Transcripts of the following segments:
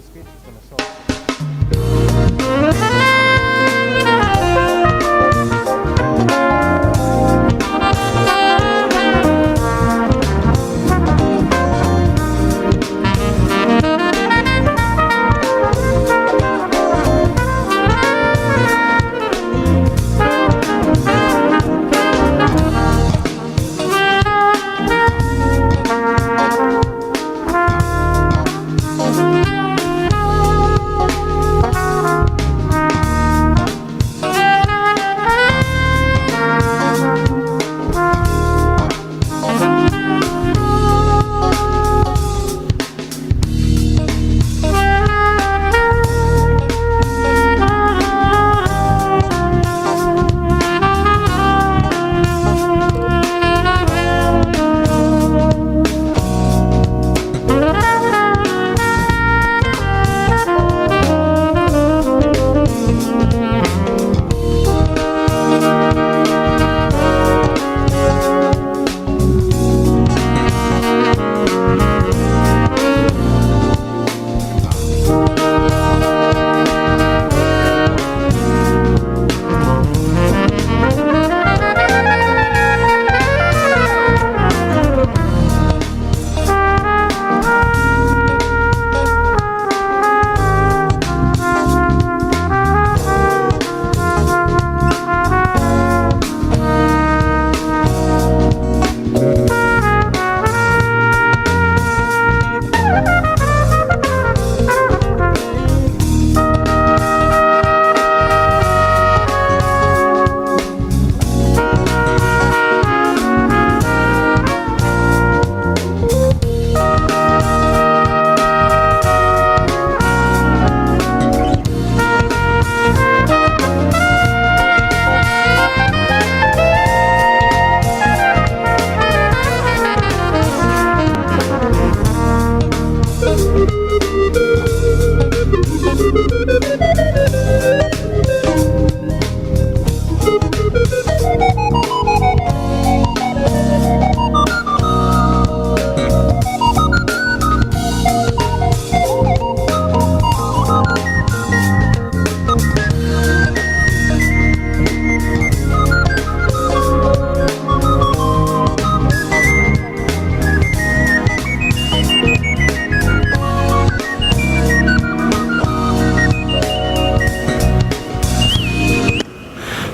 speech is going to start.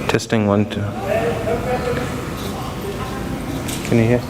Testing 1, 2. Can you hear?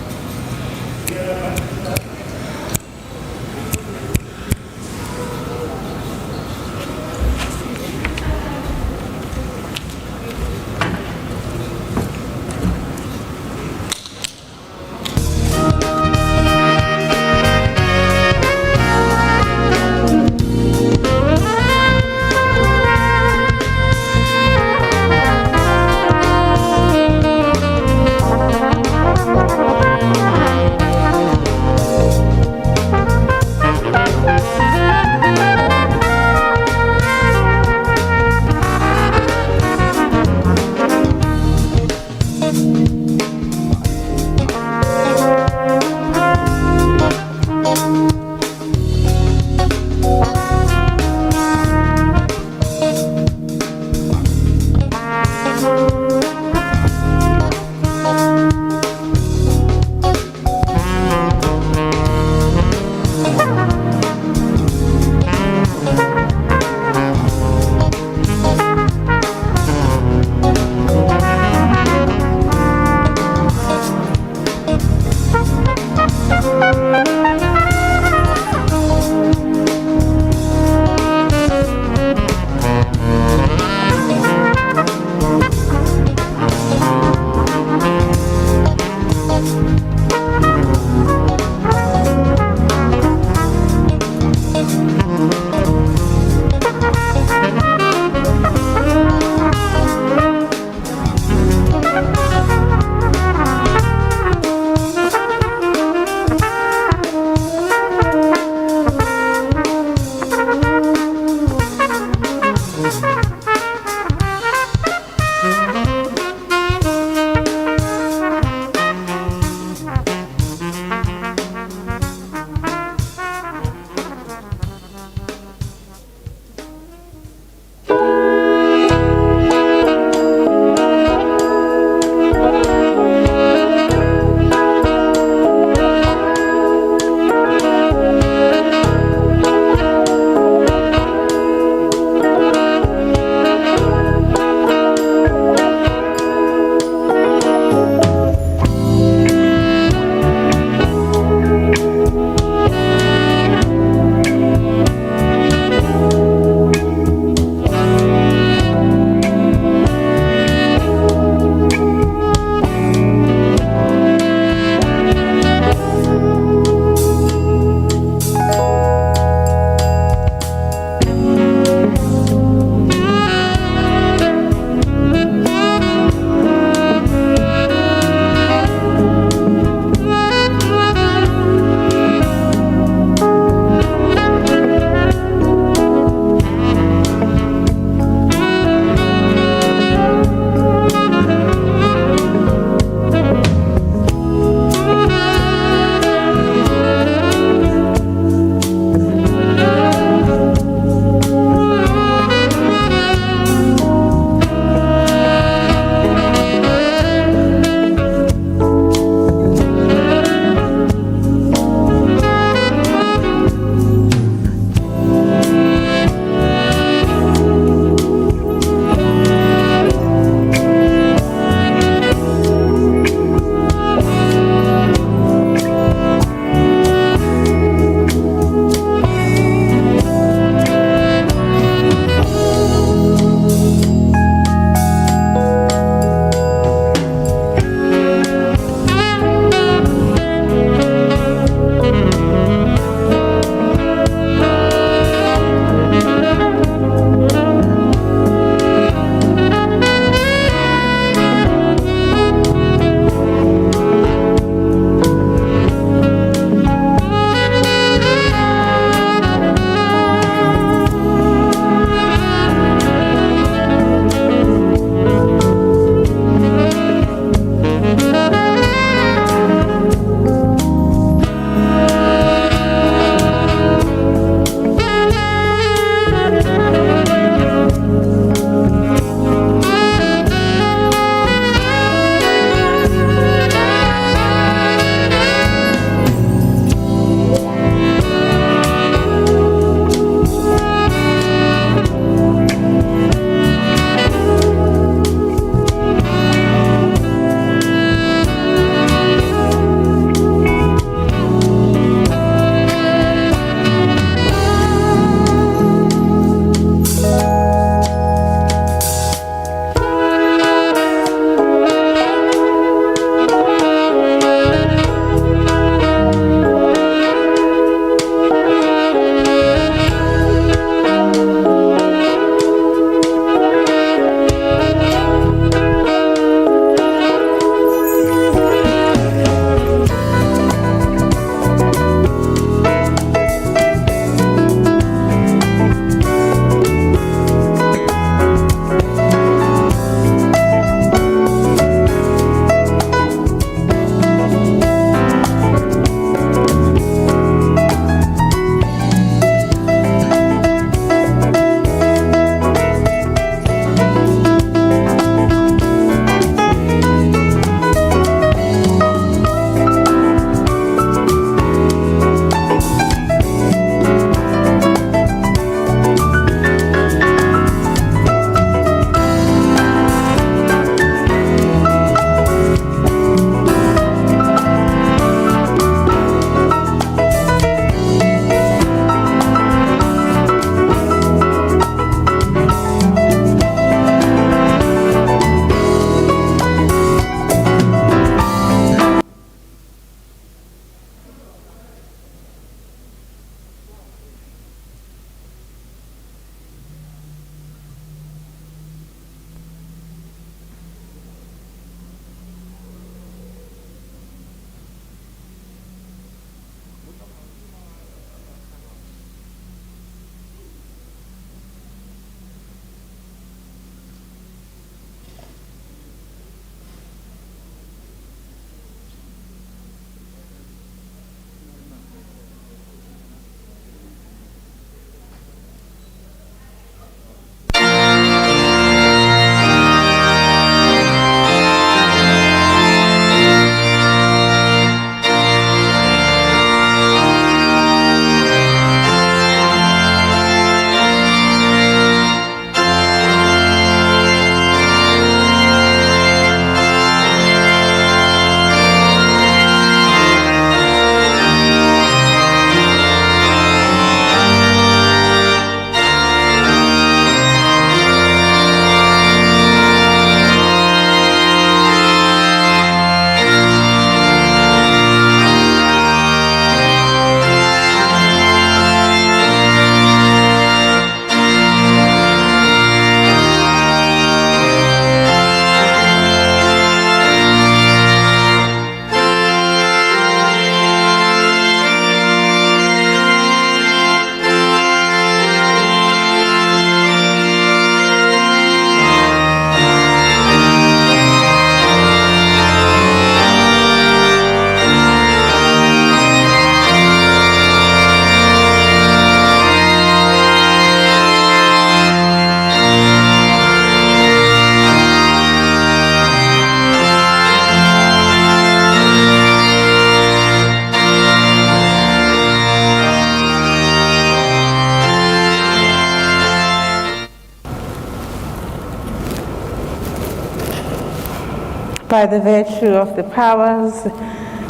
by the virtue of the powers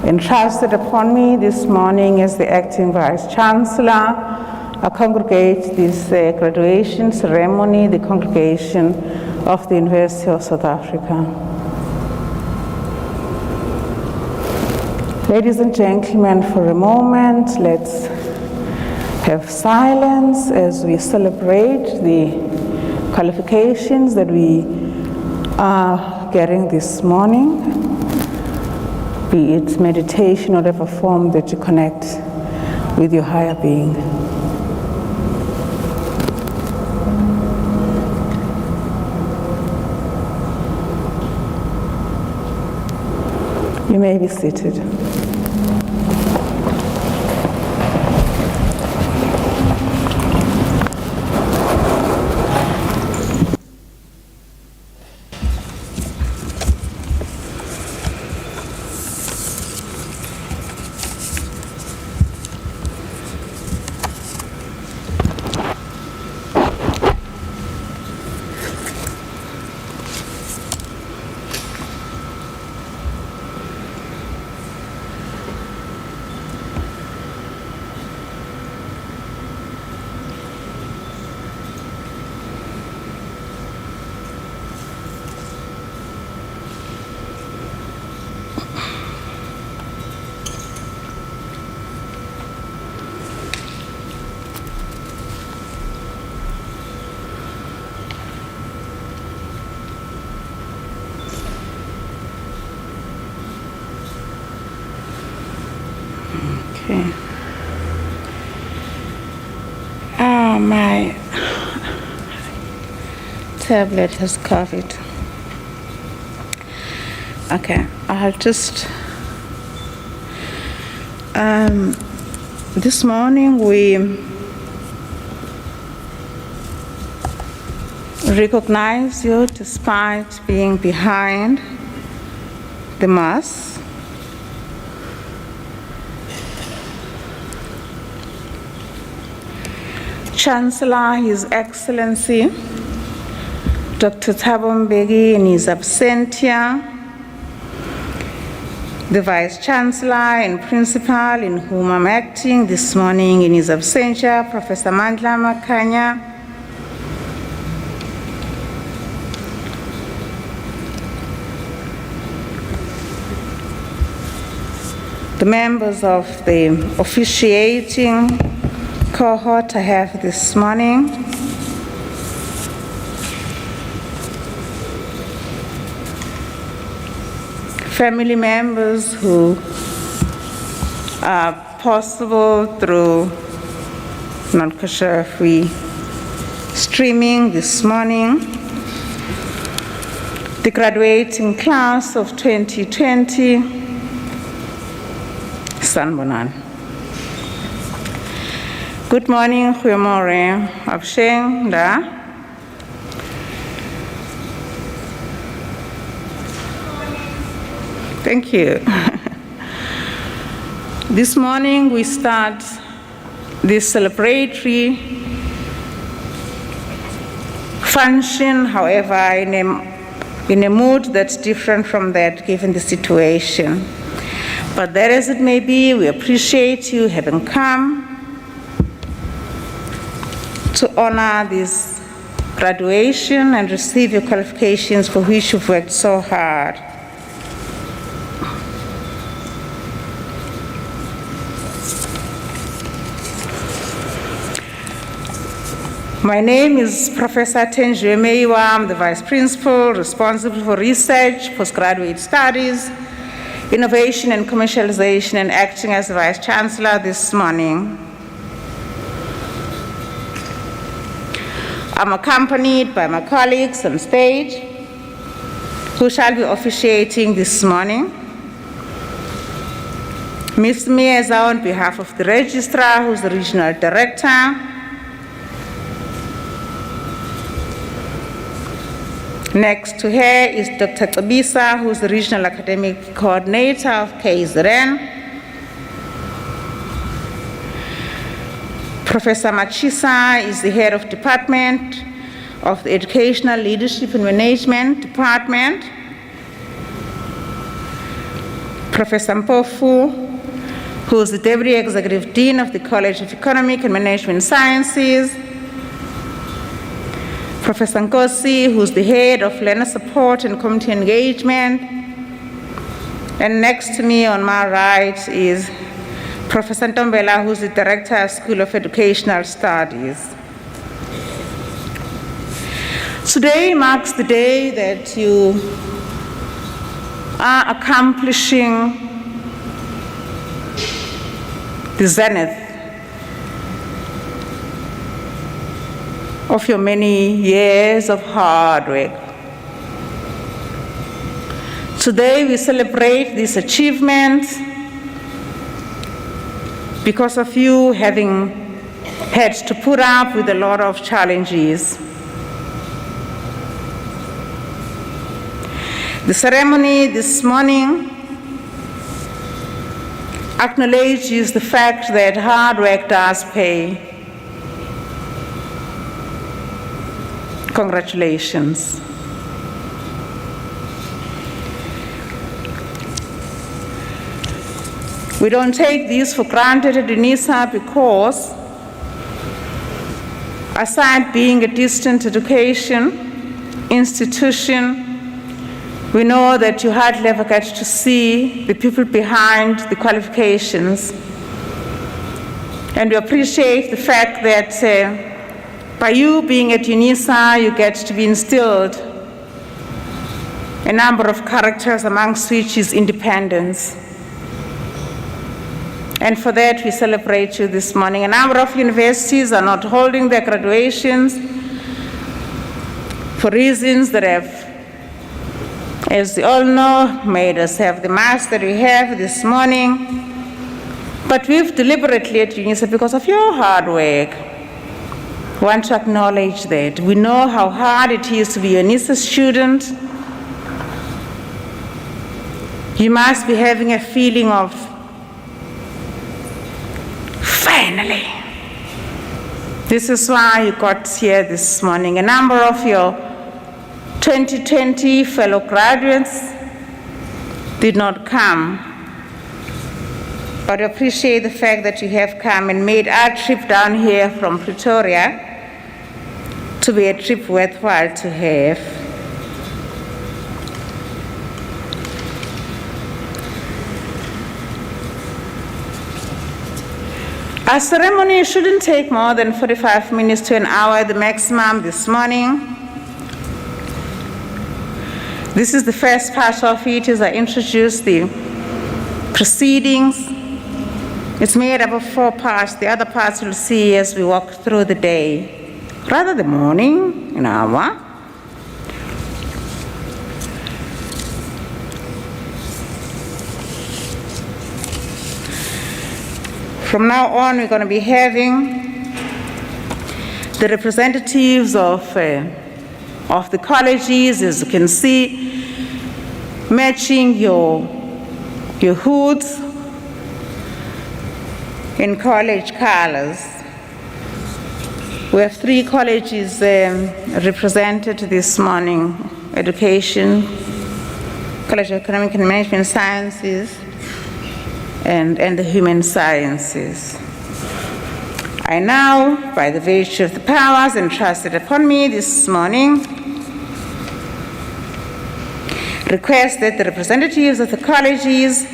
entrusted upon me this morning as the acting Vice Chancellor, I congregate this graduation ceremony, the congregation of the University of South Africa. Ladies and gentlemen, for a moment, let's have silence as we celebrate the qualifications that we are getting this morning, be it meditation or whatever form that you connect with your higher being. You may be seated. Okay. My tablet has COVID. Okay, I'll just. This morning we recognize you despite being behind the mask. Chancellor, His Excellency, Dr. Thabo Mbeki in his absentia, the Vice Chancellor and Principal in whom I'm acting this morning in his absentia, Professor Mandla Makanya, the members of the officiating cohort I have this morning, family members who are possible through non-kosher-free streaming this morning, the graduating class of 2020, Sanbonan. Good morning, goeiemorgen, Absheng, da. Thank you. This morning we start this celebratory function, however, in a mood that's different from that given the situation. But that as it may be, we appreciate you having come to honor this graduation and receive your qualifications for which you've worked so hard. My name is Professor Tenjue Meiwa. I'm the Vice Principal responsible for research, postgraduate studies, innovation and commercialization, and acting as the Vice Chancellor this morning. I'm accompanied by my colleagues on stage who shall be officiating this morning. Ms. Mieza on behalf of the Registrar, who's the Regional Director. Next to her is Dr. Tabisa, who's the Regional Academic Coordinator of KZN. Professor Machisa is the head of department of the Educational Leadership and Management Department. Professor Mpofu, who is the Deputy Executive Dean of the College of Economic and Management Sciences, Professor Nkosi, who is the Head of Learner Support and Community Engagement, and next to me on my right is Professor Ntombela, who is the Director of School of Educational Studies. Today marks the day that you are accomplishing the zenith of your many years of hard work. Today we celebrate this achievement because of you having had to put up with a lot of challenges. The ceremony this morning acknowledges the fact that hard work does pay. Congratulations. We don't take this for granted at Unisa because, aside being a distant education institution, we know that you hardly ever get to see the people behind the qualifications. And we appreciate the fact that by you being at Unisa, you get to be instilled a number of characters, amongst which is independence. And for that, we celebrate you this morning. A number of universities are not holding their graduations for reasons that have, as we all know, made us have the mass that we have this morning. But we've deliberately at Unisa, because of your hard work, want to acknowledge that. We know how hard it is to be a Unisa student. You must be having a feeling of, finally. This is why you got here this morning. A number of your 2020 fellow graduates did not come, but I appreciate the fact that you have come and made our trip down here from Pretoria to be a trip worthwhile to have. Our ceremony shouldn't take more than 45 minutes to an hour, the maximum this morning. This is the first part of it, as I introduce the proceedings. It's made up of 4 parts. The other parts you'll see as we walk through the day, rather the morning, an hour. From now on, we're going to be having the representatives of the colleges, as you can see, matching your hoods in college colors. We have 3 colleges represented this morning: Education, College of Economic and Management Sciences, and the Human Sciences. I now, by the virtue of the powers entrusted upon me this morning, request that the representatives of the colleges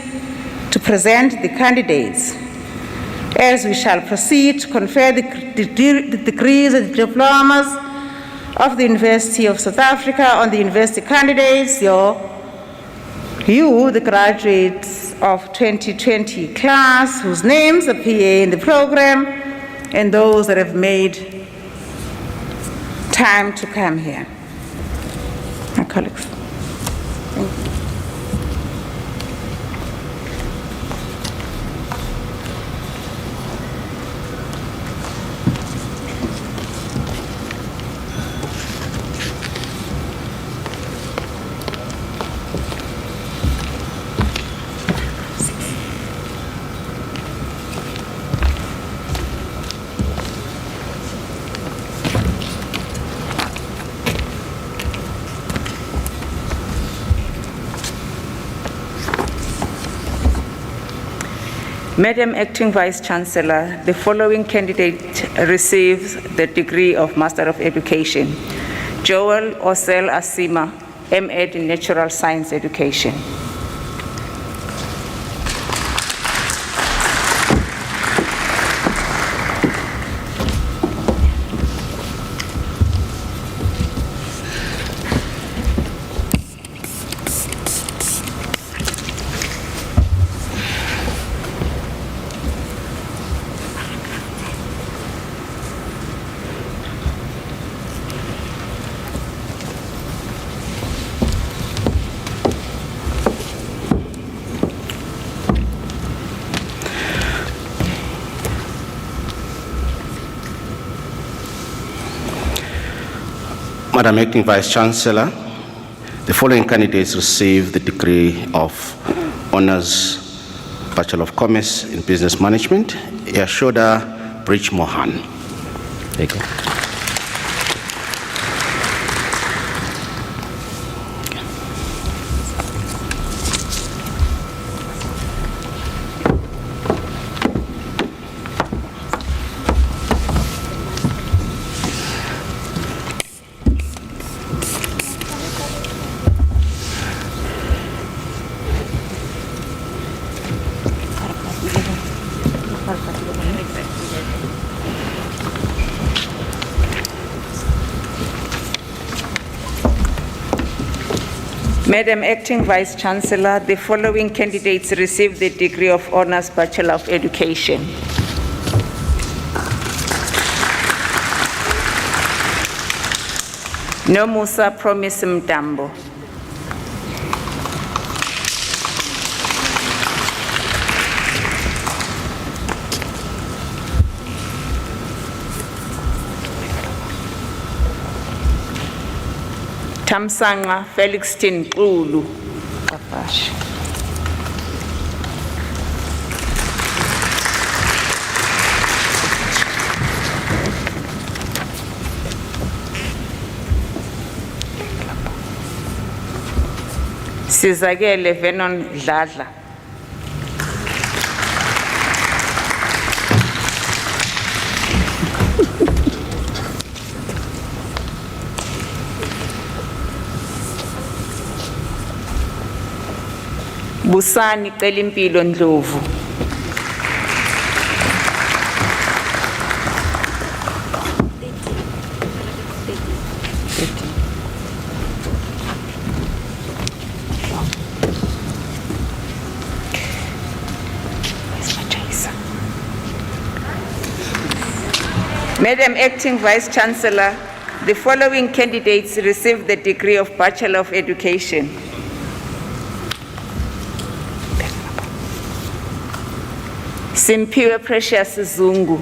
to present the candidates, as we shall proceed to confer the degrees and diplomas of the University of South Africa on the university candidates, you, the graduates of 2020 class, whose names appear in the program, and those that have made time to come here. My colleagues. Thank you. Madam Acting Vice Chancellor, the following candidate receives the degree of Master of Education. Joel Osel Asima, M.Ed in Natural Science Education. Madam Acting Vice Chancellor, the following candidates receive the degree of Honours Bachelor of Commerce in Business Management. Yashoda Bridge Mohan. Thank you. Madam Acting Vice Chancellor, the following candidates receive the degree of Honours Bachelor of Education. Nomusa Promise Mtambo. Tamsanga Felix Tinqulu. Sizakele Venon Dladla. Busani Celimpilo Ndlovu. Madam Acting Vice Chancellor, the following candidates receive the degree of Bachelor of Education. Simpiwe Precious Zungu.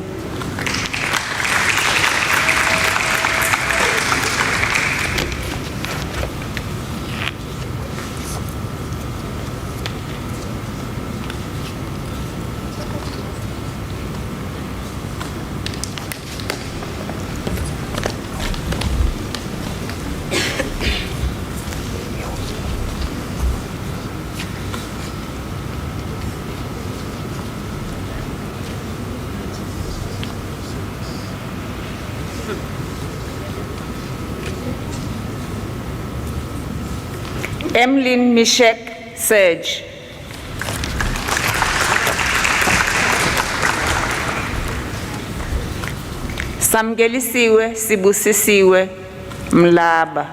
Emlyn Mishek Serge. Samgelisiwe Sibusisiwe Mlaba.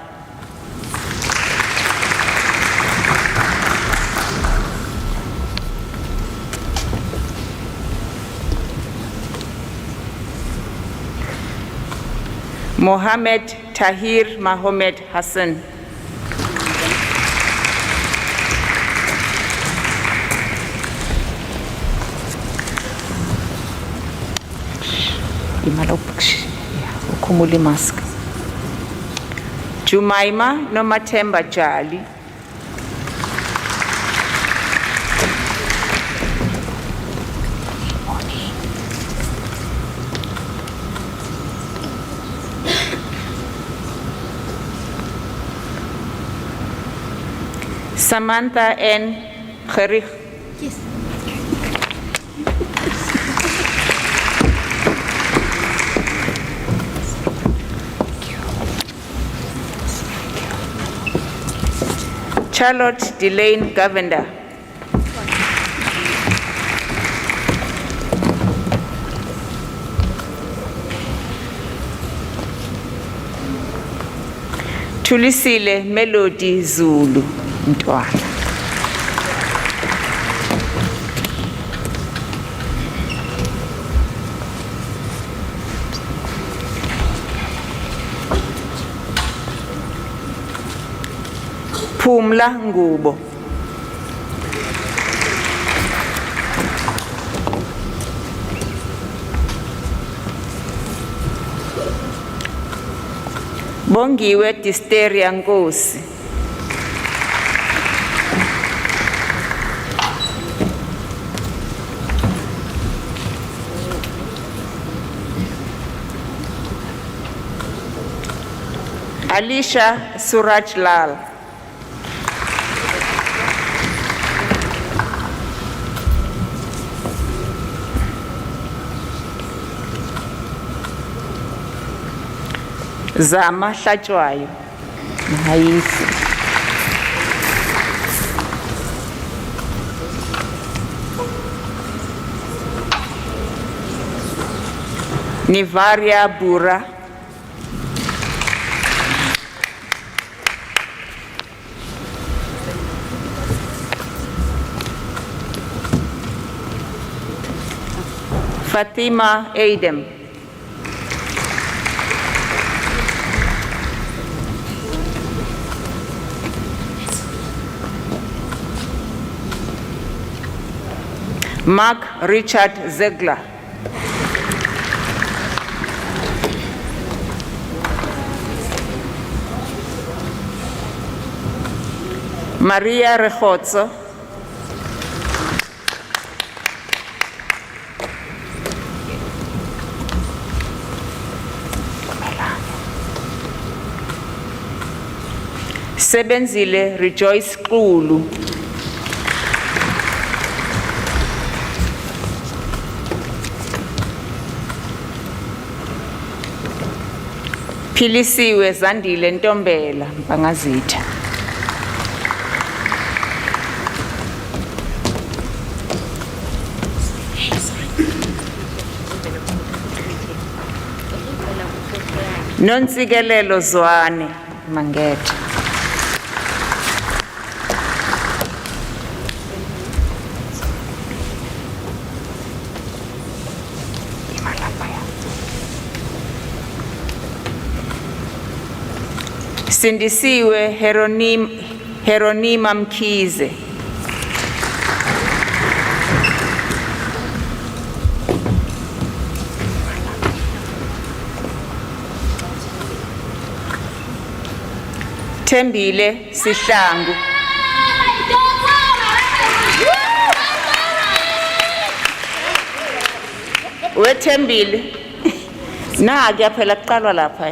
Mohammed Tahir Mohammed Hassan. Ukhumula imask. Jumaima Nomathemba Jali. Samantha N. Kherich. Charlotte Delane Govender. Thulisile Melody Zulu Ntwana. Phumla Ngubo. Bongiwe Disteria Nkosi. Alisha Suraj Lal. Zama Hlatshwayo Mhayisi. Nivaria Bura. Fatima Adem. Mark Richard Zegler. Maria Rehotso. Sebenzile Rejoice Kulu. Philisiwe Zandile Ntombela Mpangazitha. Nontsikelelo Zwane Mangetha. Sindisiwe Heronima Mkhize. Thembile Sihlangu. Wethembile. Na kuyaphela kuqalwa lapha.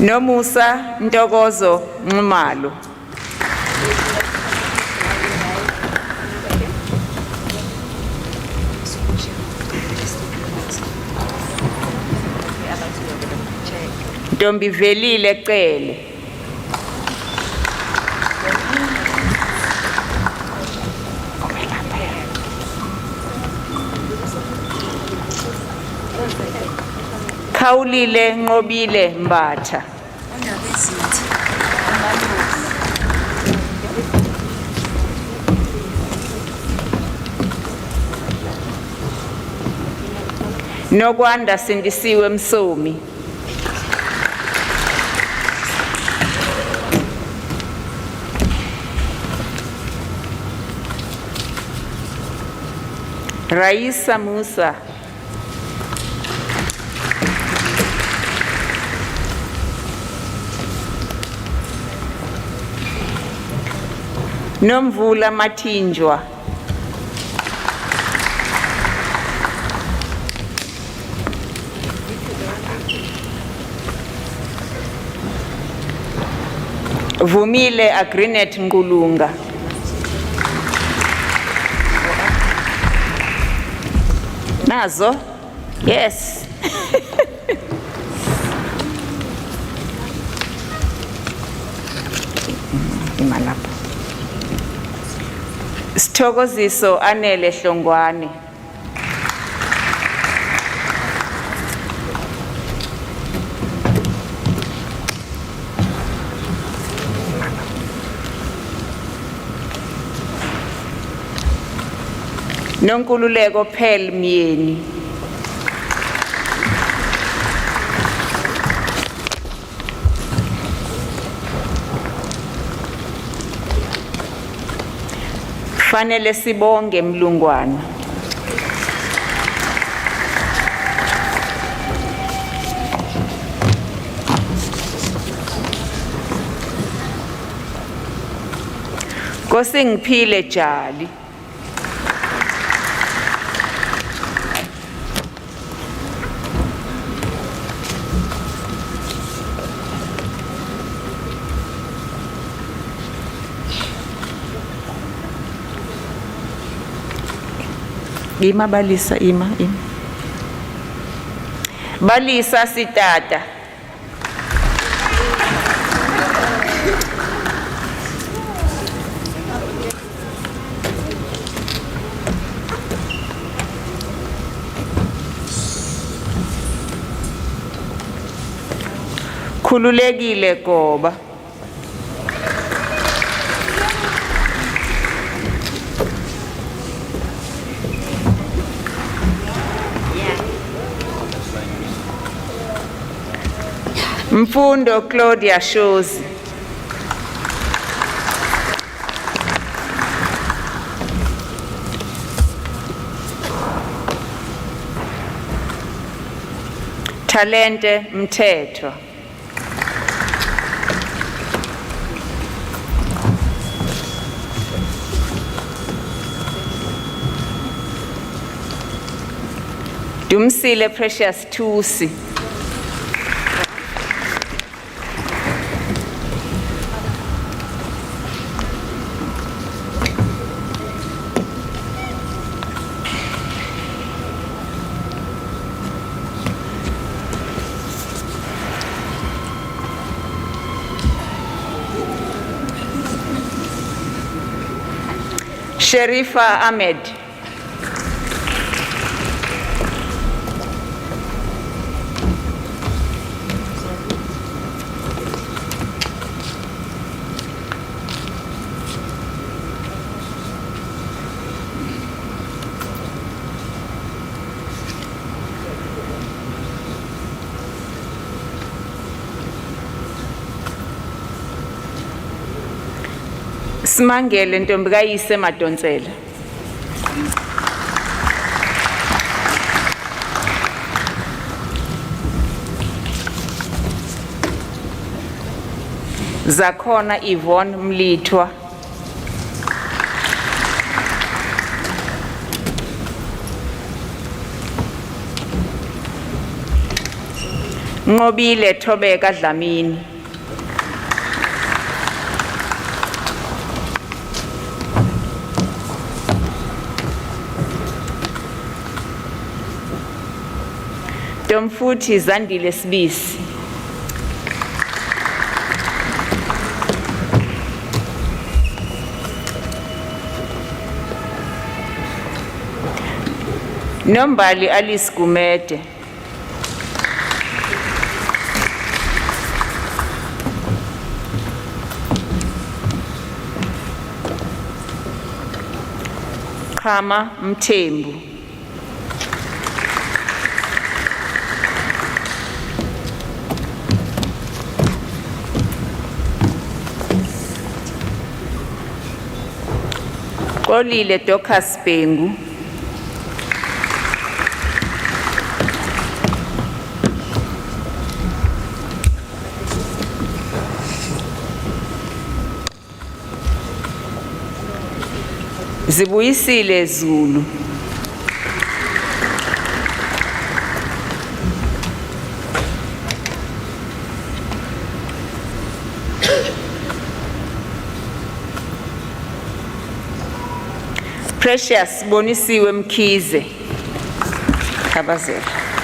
Nomusa Ntokozo Nxumalo. Ntombi Velile Cele. Khawulile Nqobile Mbatha. Nokwanda Sindisiwe Msomi. Raisa Musa. Nomvula Mathinjwa. Vumile Agrinet Ngulunga. Nazo Yes. Imalapha. Sithokoziso Anele Hlongwane. Nonkululeko Pearl Myeni. Fanele sibonge Mlungwana. Kosingiphile Jali. Ima Balisa, ima. Balisa Sitata. Khululekile Goba. Mfundo Claudia Shozi. Talente Mthetho. Dumsile Precious Thusi. Sherifa Ahmed. Simangele Ntombi kaYise Madonsela. Zakhona Yvonne Mlithwa. Nqobile Thobeka Dlamini. Domfuthi Zandile Sibisi. Nombali Alice Gumede. Khama Mthembu. Xolile Dorcas Bhengu. Zibuyisile Zulu. Precious Bonisiwe Mkhize. Khabazela.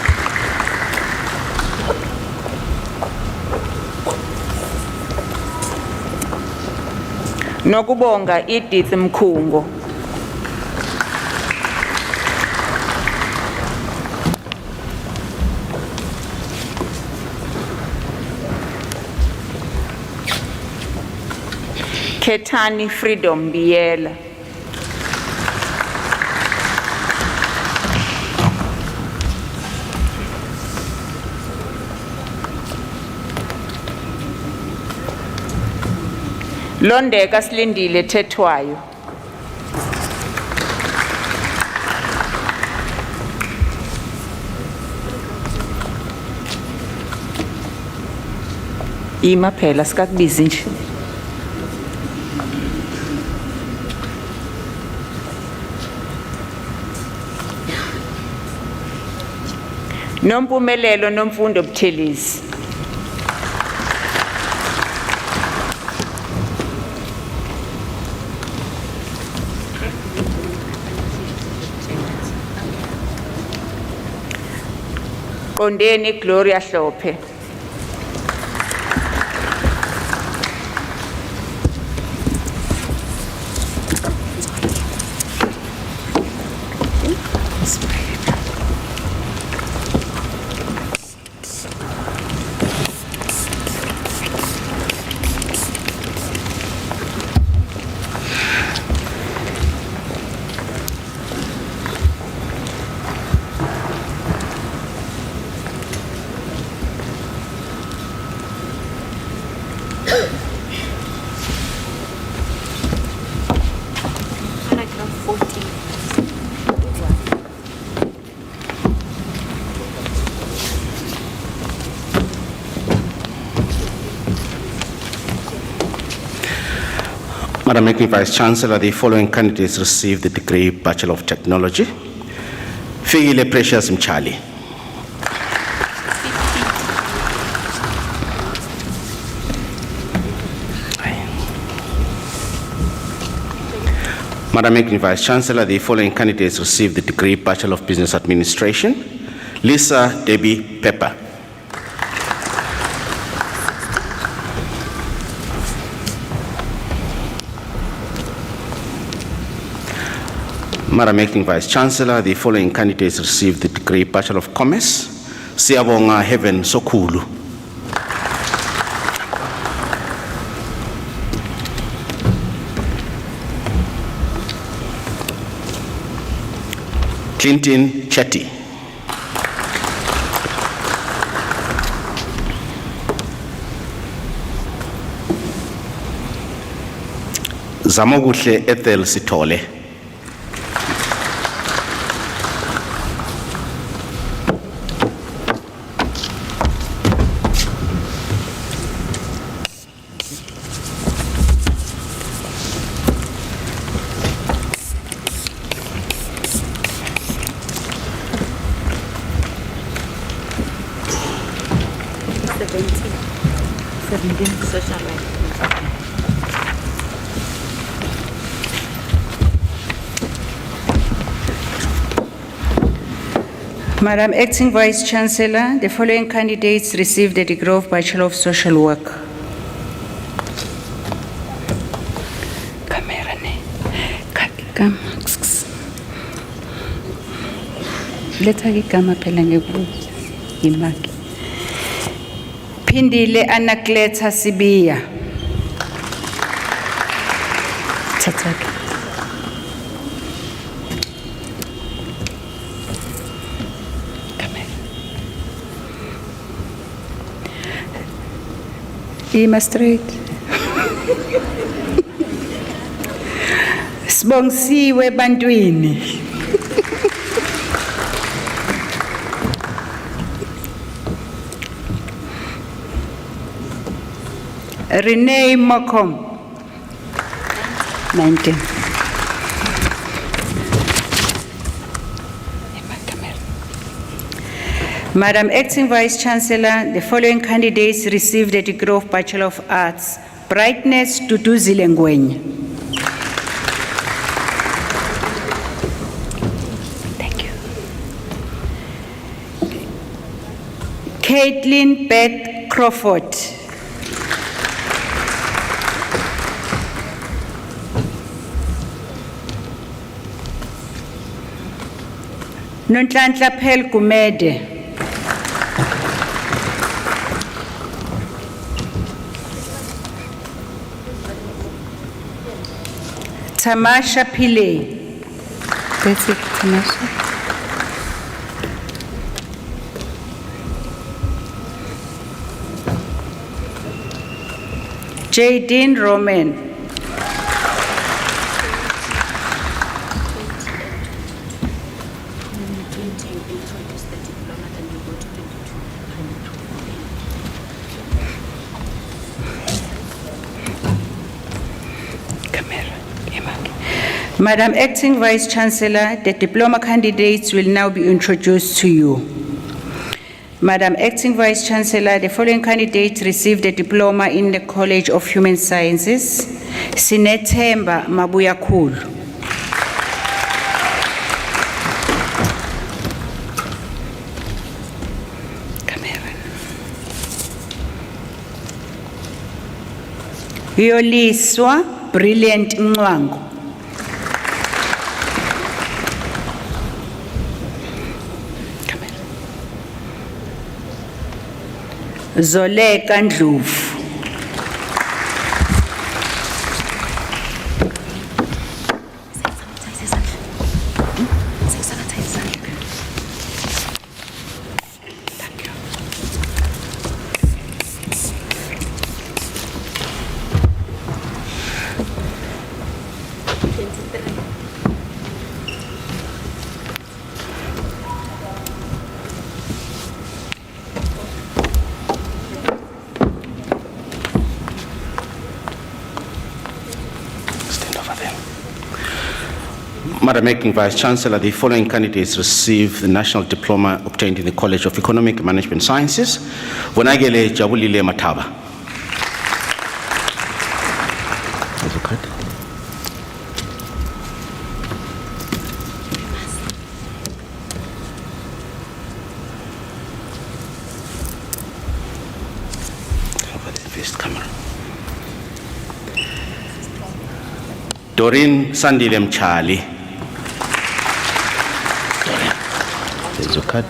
Nokubonga Edith Mkhungo. Ketani Freedom Biela. Londeka Silindile Thethwayo. Ima phela sikakubiza nje. Nompumelelo Nomfundo Buthelezi. Qondeni Gloria Hlophe. Paragraph 14. Madam Acting Vice Chancellor, the following candidates received the degree Bachelor of Technology. Figile Precious Mchali. Madam Acting Vice Chancellor, the following candidates received the degree Bachelor of Business Administration. Lisa Debbie Pepper. Madam Acting Vice Chancellor, the following candidates received the degree Bachelor of Commerce. Siyabonga Heaven Sokulu. Clinton Chetty. Zamoguhle Ethel Sitole. Social work. Madam Acting Vice Chancellor, the following candidates received the degree of Bachelor of Social Work. Camera ne. Letha igama phela ngeku imaki. Phindile Anacleta Sibiya. Thatha. Ima straight. Sibongisiwe bantwini. Renee Mokom. 19. Madam Acting Vice Chancellor, the following candidates received the degree of Bachelor of Arts. Brightness Duduzile Ngwenya. Thank you. Caitlin Beth Crawford. Nonhlanhla Phel Gumede. Tamasha Pillay. That's it, Tamasha. Jadine Roman. Madam Acting Vice Chancellor, the diploma candidates will now be introduced to you. Madam Acting Vice Chancellor, the following candidates received a diploma in the College of Human Sciences. Sinethemba Mabuyakhulu. Yoliswa Brilliant Mwangu. Zoleka Ndlovu. Madam Acting Vice Chancellor, the following candidates received the National Diploma obtained in the College of Economic Management Sciences. Vonagele Jabulile Mataba. Doreen Sandilem Charlie. There's your card.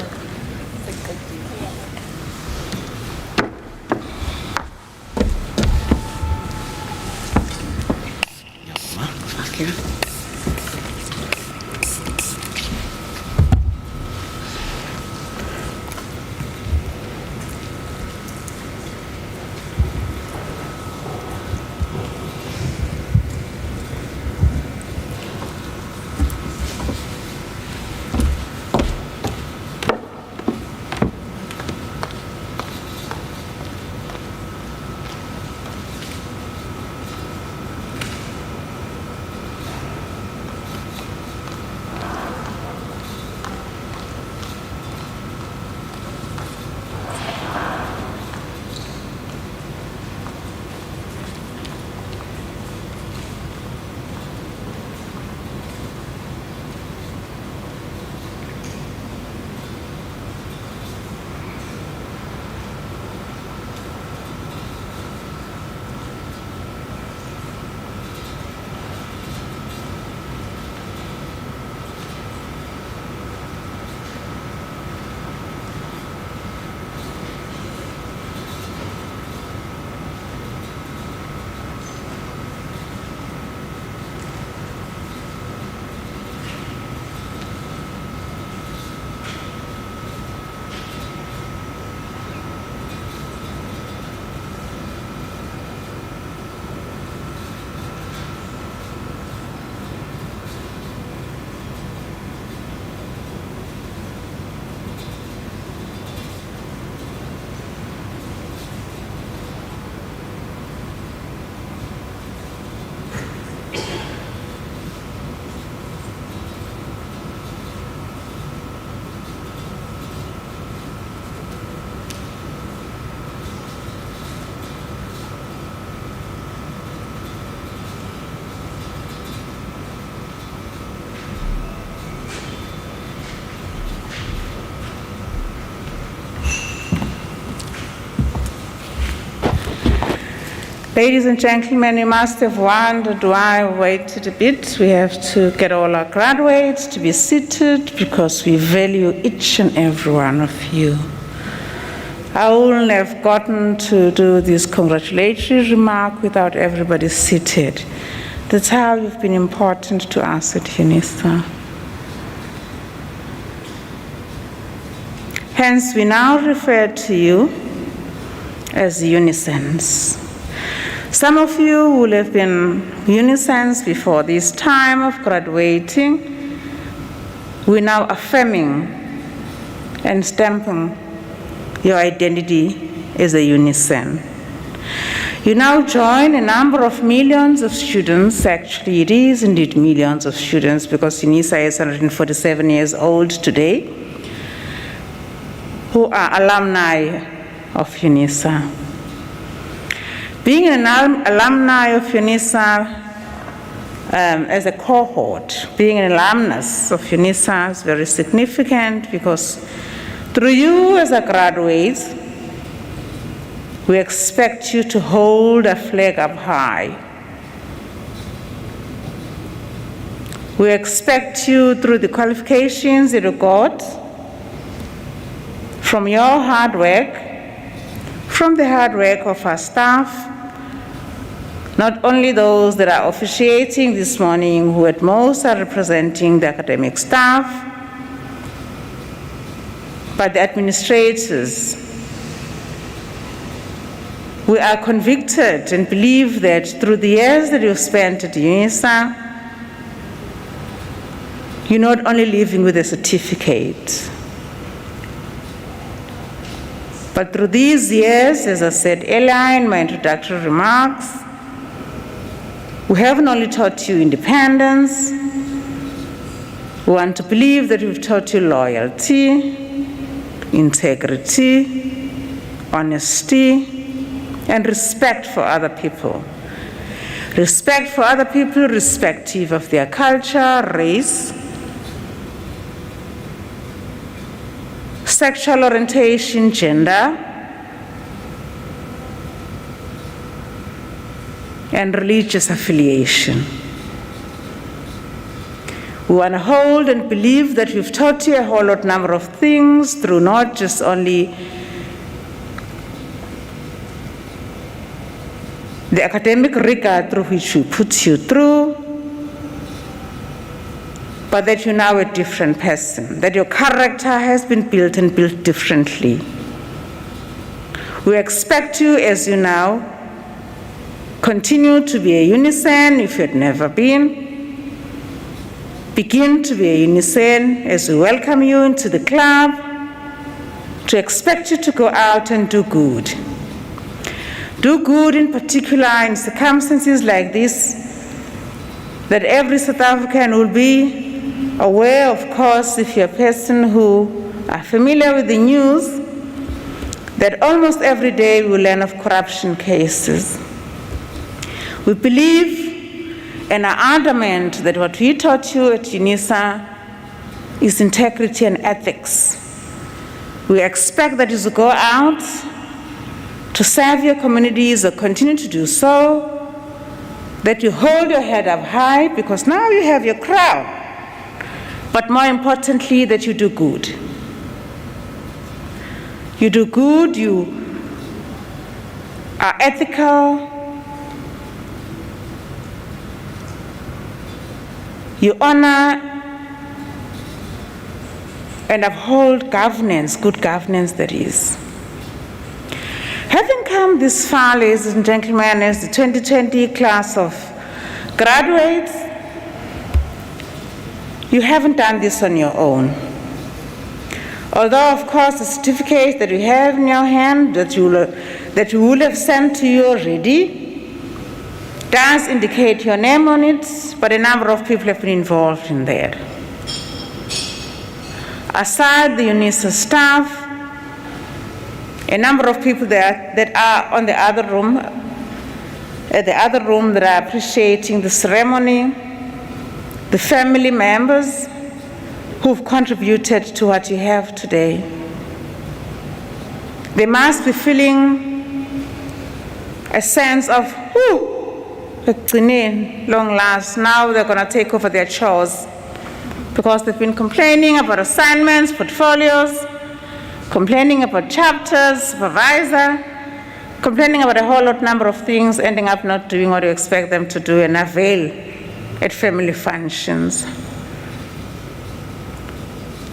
Ladies and gentlemen, you must have wondered why I waited a bit. We have to get all our graduates to be seated because we value each and every one of you. I wouldn't have gotten to do this congratulatory remark without everybody seated. That's how you've been important to us at Unisa. Hence, we now refer to you as Unisans. Some of you will have been Unisans before this time of graduating. We're now affirming and stamping your identity as a Unisan. You now join a number of millions of students. Actually, it is indeed millions of students because Unisa is 147 years old today, who are alumni of Unisa. Being an alumni of Unisa as a cohort, being an alumnus of Unisa is very significant because through you as a graduate, we expect you to hold a flag up high. We expect you through the qualifications that you got from your hard work, from the hard work of our staff, not only those that are officiating this morning, who at most are representing the academic staff, but the administrators. We are convicted and believe that through the years that you've spent at Unisa, you're not only living with a certificate, but through these years, as I said earlier in my introductory remarks, we haven't only taught you independence, we want to believe that we've taught you loyalty, integrity, honesty, and respect for other people. Respect for other people, irrespective of their culture, race, sexual orientation, gender, and religious affiliation. We want to hold and believe that we've taught you a whole lot number of things through not just only the academic rigor through which we put you through, but that you're now a different person, that your character has been built and built differently. We expect you, as you now continue to be a Unisan if you had never been, begin to be a Unisan as we welcome you into the club, to expect you to go out and do good. Do good in particular in circumstances like this, that every South African will be aware, of course, if you're a person who are familiar with the news, that almost every day we learn of corruption cases. We believe and are adamant that what we taught you at Unisa is integrity and ethics. We expect that as you go out to serve your communities or continue to do so, that you hold your head up high because now you have your crown, but more importantly, that you do good. You do good, you are ethical, you honor and uphold governance, good governance that is. Having come this far, ladies and gentlemen, as the 2020 class of graduates, you haven't done this on your own. Although, of course, the certificate that you have in your hand that you will have sent to you already does indicate your name on it, but a number of people have been involved in that. Aside the Unisa staff, a number of people that are on the other room, that are appreciating the ceremony, the family members who've contributed to what you have today. They must be feeling a sense of long last, now they're going to take over their chores because they've been complaining about assignments, portfolios, complaining about chapters, supervisor, complaining about a whole lot number of things, ending up not doing what you expect them to do and avail at family functions.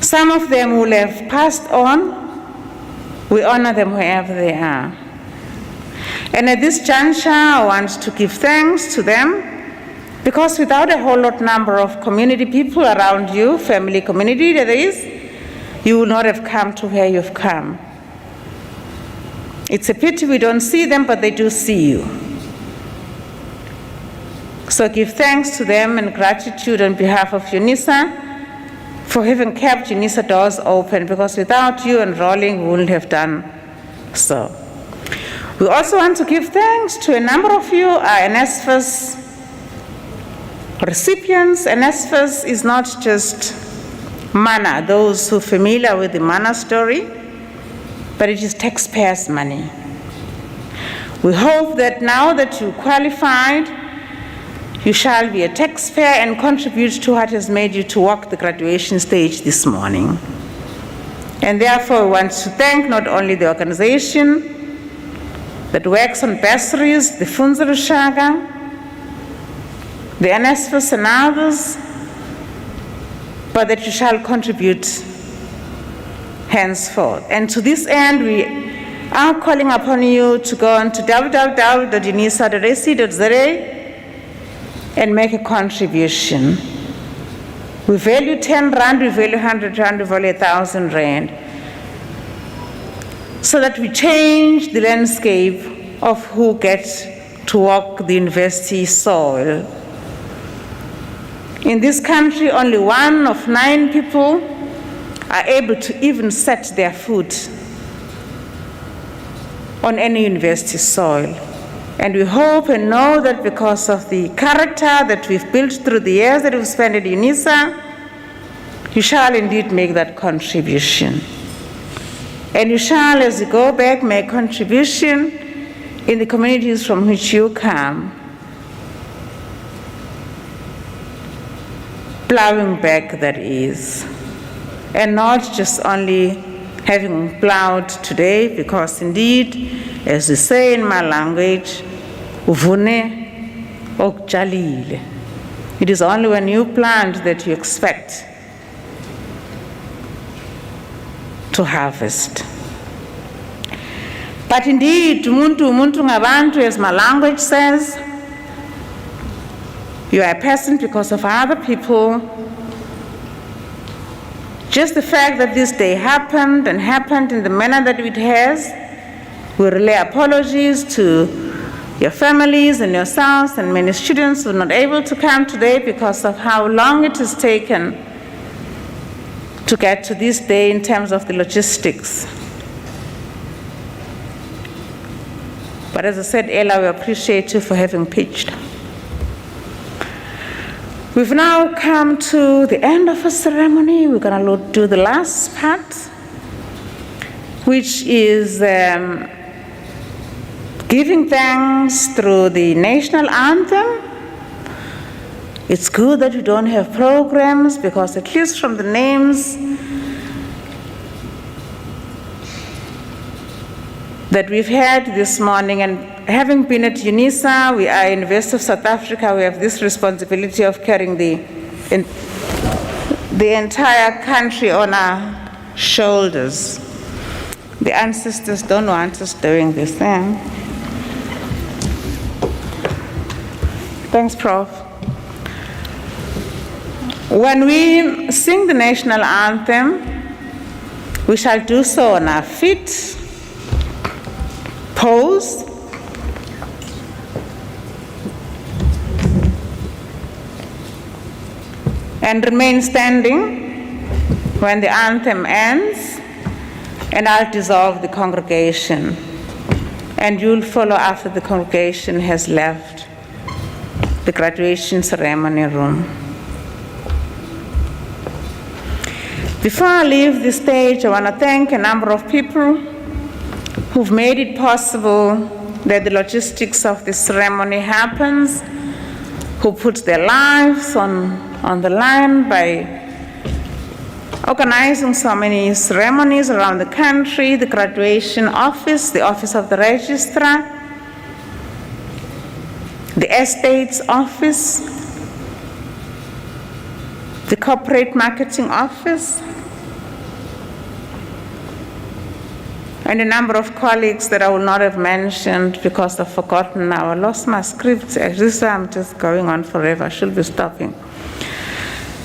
Some of them will have passed on. We honor them wherever they are. And at this juncture, I want to give thanks to them because without a whole lot number of community people around you, family community that is, you would not have come to where you've come. It's a pity we don't see them, but they do see you. So give thanks to them and gratitude on behalf of Unisa for having kept Unisa doors open, because without you enrolling, we wouldn't have done so. We also want to give thanks to a number of you, our NSFAS recipients. NSFAS is not just MANA, those who are familiar with the MANA story, but it is taxpayers' money. We hope that now that you qualified, you shall be a taxpayer and contribute to what has made you to walk the graduation stage this morning. And therefore, we want to thank not only the organization that works on bursaries, the Funza Rushaga, the NSFAS and others, but that you shall contribute henceforth. And to this end, we are calling upon you to go on to www.unisa.ac.za and make a contribution. We value 10 Rand, we value 100 Rand, we value 1,000 Rand, so that we change the landscape of who gets to walk the university soil. In this country, only 1 of 9 people are able to even set their foot on any university soil. And we hope and know that because of the character that we've built through the years that we've spent at Unisa, you shall indeed make that contribution. And you shall, as you go back, make contribution in the communities from which you come, plowing back, that is, and not just only having plowed today, because indeed, as we say in my language, uvune okutshalile. It is only when you plant that you expect to harvest. But indeed, umuntu ngabantu, as my language says, you are a person because of other people. Just the fact that this day happened and happened in the manner that it has, we relay apologies to your families and yourselves and many students who are not able to come today because of how long it has taken to get to this day in terms of the logistics. But as I said earlier, we appreciate you for having pitched. We've now come to the end of a ceremony. We're going to do the last part, which is giving thanks through the national anthem. It's good that we don't have programs, because at least from the names that we've had this morning, and having been at Unisa, we are in University of South Africa, we have this responsibility of carrying the entire country on our shoulders. The ancestors don't want us doing this thing. Thanks, Prof. When we sing the national anthem, we shall do so on our feet, pose, and remain standing when the anthem ends, and I'll dissolve the congregation. And you'll follow after the congregation has left the graduation ceremony room. Before I leave the stage, I want to thank a number of people who've made it possible that the logistics of the ceremony happens, who put their lives on the line by organizing so many ceremonies around the country, the graduation office, the office of the registrar, the estates office, the corporate marketing office, and a number of colleagues that I will not have mentioned because I've forgotten now. I lost my script. This I'm just going on forever. I should be stopping.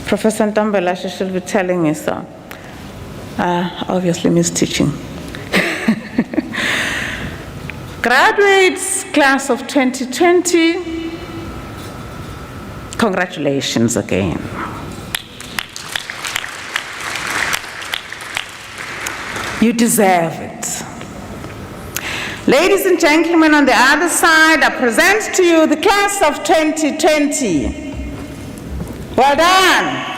Professor Ntombela, she should be telling me so. Obviously, miss teaching. Graduates, class of 2020, congratulations again. You deserve it. Ladies and gentlemen, on the other side, I present to you the class of 2020. Well done.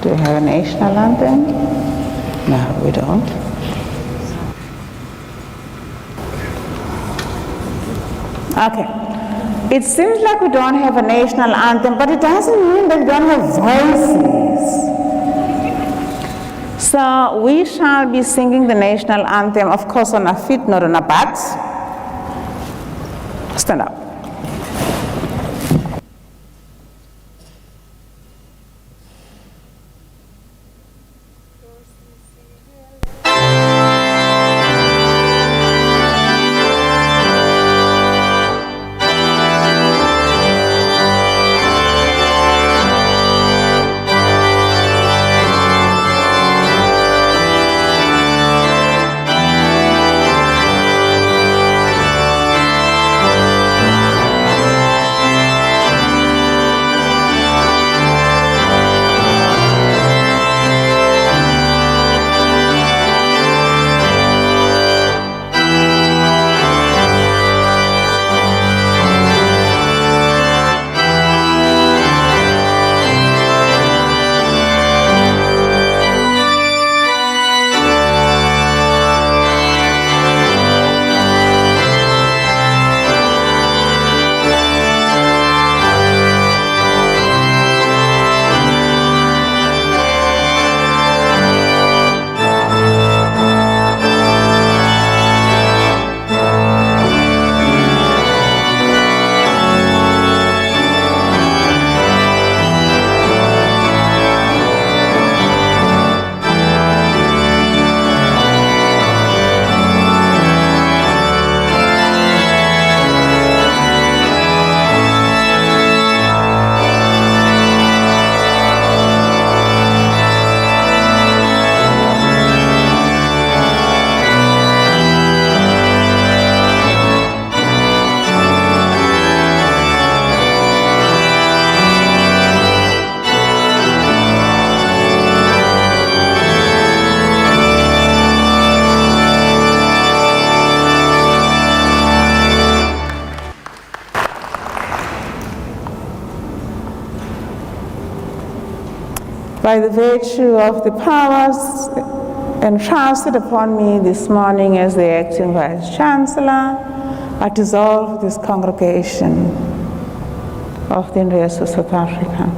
Do we have a national anthem? No, we don't. Okay. It seems like we don't have a national anthem, but it doesn't mean that we don't have voices. So we shall be singing the national anthem, of course, on our feet, not on our butts. Stand up. By the virtue of the powers entrusted upon me this morning as the acting Vice Chancellor, I dissolve this congregation of the University of South Africa.